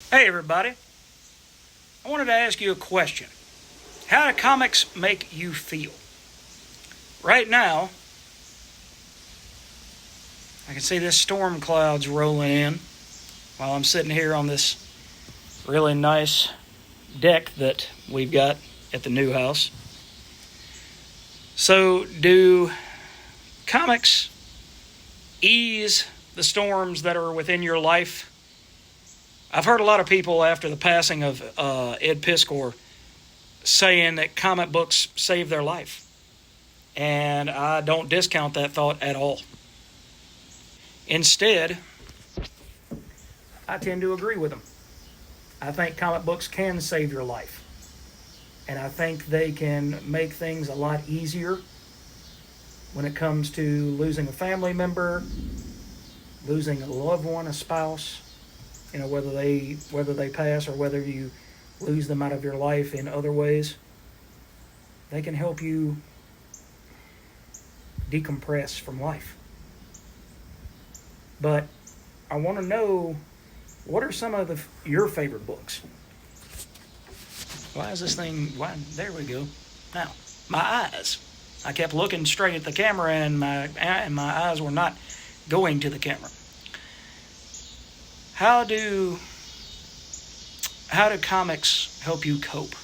Hey, everybody. I wanted to ask you a question. How do comics make you feel? Right now, I can see this storm clouds rolling in while I'm sitting here on this really nice deck that we've got at the new house. So, do comics ease the storms that are within your life? I've heard a lot of people after the passing of Ed Piskor saying that comic books saved their life. And I don't discount that thought at all. Instead, I tend to agree with them. I think comic books can save your life. And I think they can make things a lot easier when it comes to losing a family member, losing a loved one, a spouse, whether they pass or whether you lose them out of your life in other ways. They can help you decompress from life. But I want to know, what are some of your favorite books? Why is this thing? There we go. Now, my eyes. I kept looking straight at the camera, and my eyes were not going to the camera. How do comics help you cope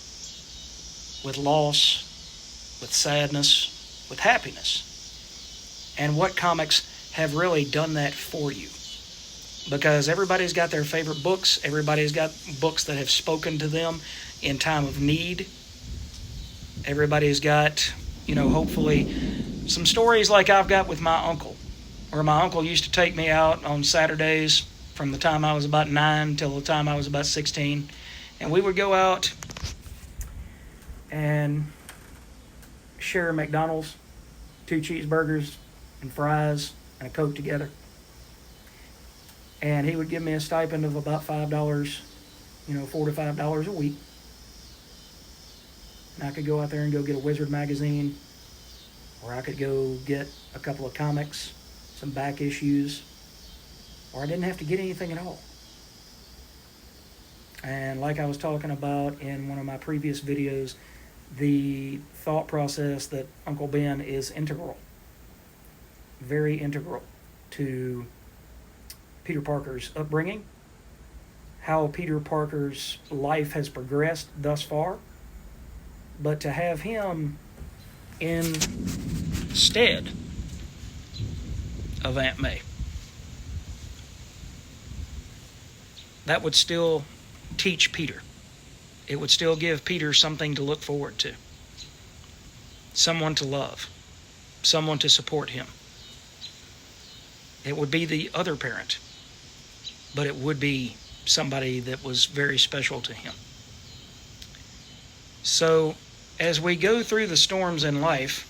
with loss, with sadness, with happiness? And what comics have really done that for you? Because everybody's got their favorite books. Everybody's got books that have spoken to them in time of need. Everybody's got, hopefully some stories like I've got with my uncle, where my uncle used to take me out on Saturdays from the time I was about 9 till the time I was about 16. And we would go out and share a McDonald's, 2 cheeseburgers and fries and a Coke together. And he would give me a stipend of about $5, $4 to $5 a week. And I could go out there and go get a Wizard magazine, or I could go get a couple of comics, some back issues, or I didn't have to get anything at all. And like I was talking about in one of my previous videos, the thought process that Uncle Ben is integral, very integral to Peter Parker's upbringing, how Peter Parker's life has progressed thus far, but to have him instead of Aunt May, that would still teach Peter. It would still give Peter something to look forward to, someone to love, someone to support him. It would be the other parent, but it would be somebody that was very special to him. So, as we go through the storms in life,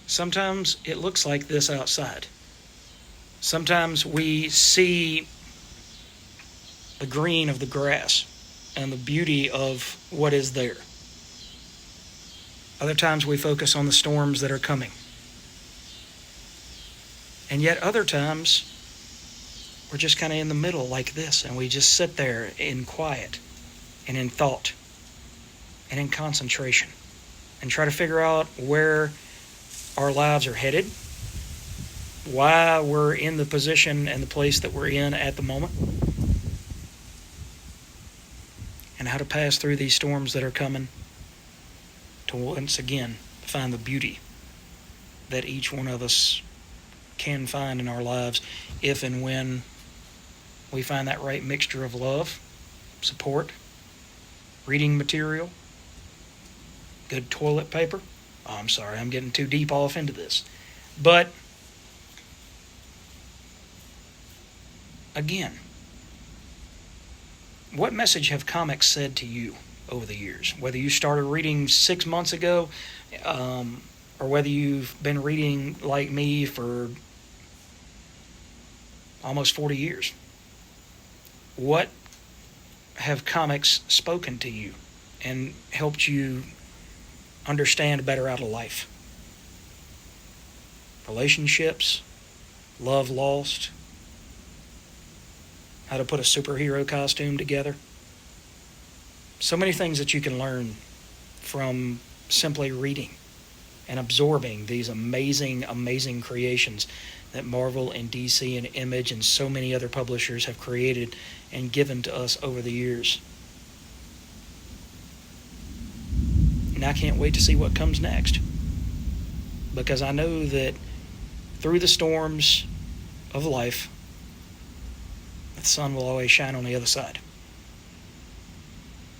sometimes it looks like this outside. Sometimes we see the green of the grass and the beauty of what is there. Other times we focus on the storms that are coming. And yet other times we're just kind of in the middle like this, and we just sit there in quiet and in thought and in concentration and try to figure out where our lives are headed, why we're in the position and the place that we're in at the moment, and how to pass through these storms that are coming to once again find the beauty that each one of us can find in our lives if and when we find that right mixture of love, support, reading material, good toilet paper. Oh, I'm sorry, I'm getting too deep off into this. But again, what message have comics said to you over the years? Whether you started reading 6 months ago, or whether you've been reading like me for almost 40 years. What have comics spoken to you and helped you understand better out of life? Relationships, love lost, how to put a superhero costume together. So many things that you can learn from simply reading and absorbing these amazing, amazing creations that Marvel and DC and Image and so many other publishers have created and given to us over the years. And I can't wait to see what comes next, because I know that through the storms of life, the sun will always shine on the other side.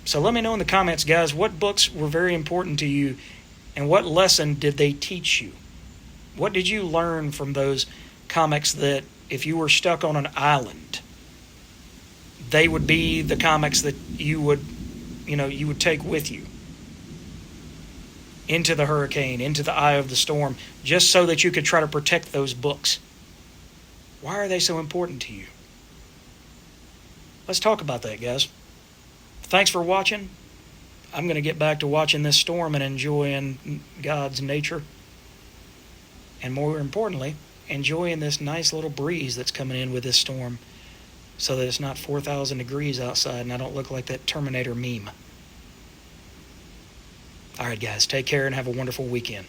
So let me know in the comments, guys, what books were very important to you and what lesson did they teach you? What did you learn from those comics that if you were stuck on an island, they would be the comics that you would take with you into the hurricane, into the eye of the storm, just so that you could try to protect those books? Why are they so important to you? Let's talk about that, guys. Thanks for watching. I'm going to get back to watching this storm and enjoying God's nature. And more importantly, enjoying this nice little breeze that's coming in with this storm, so that it's not 4,000 degrees outside and I don't look like that Terminator meme. All right, guys, take care and have a wonderful weekend.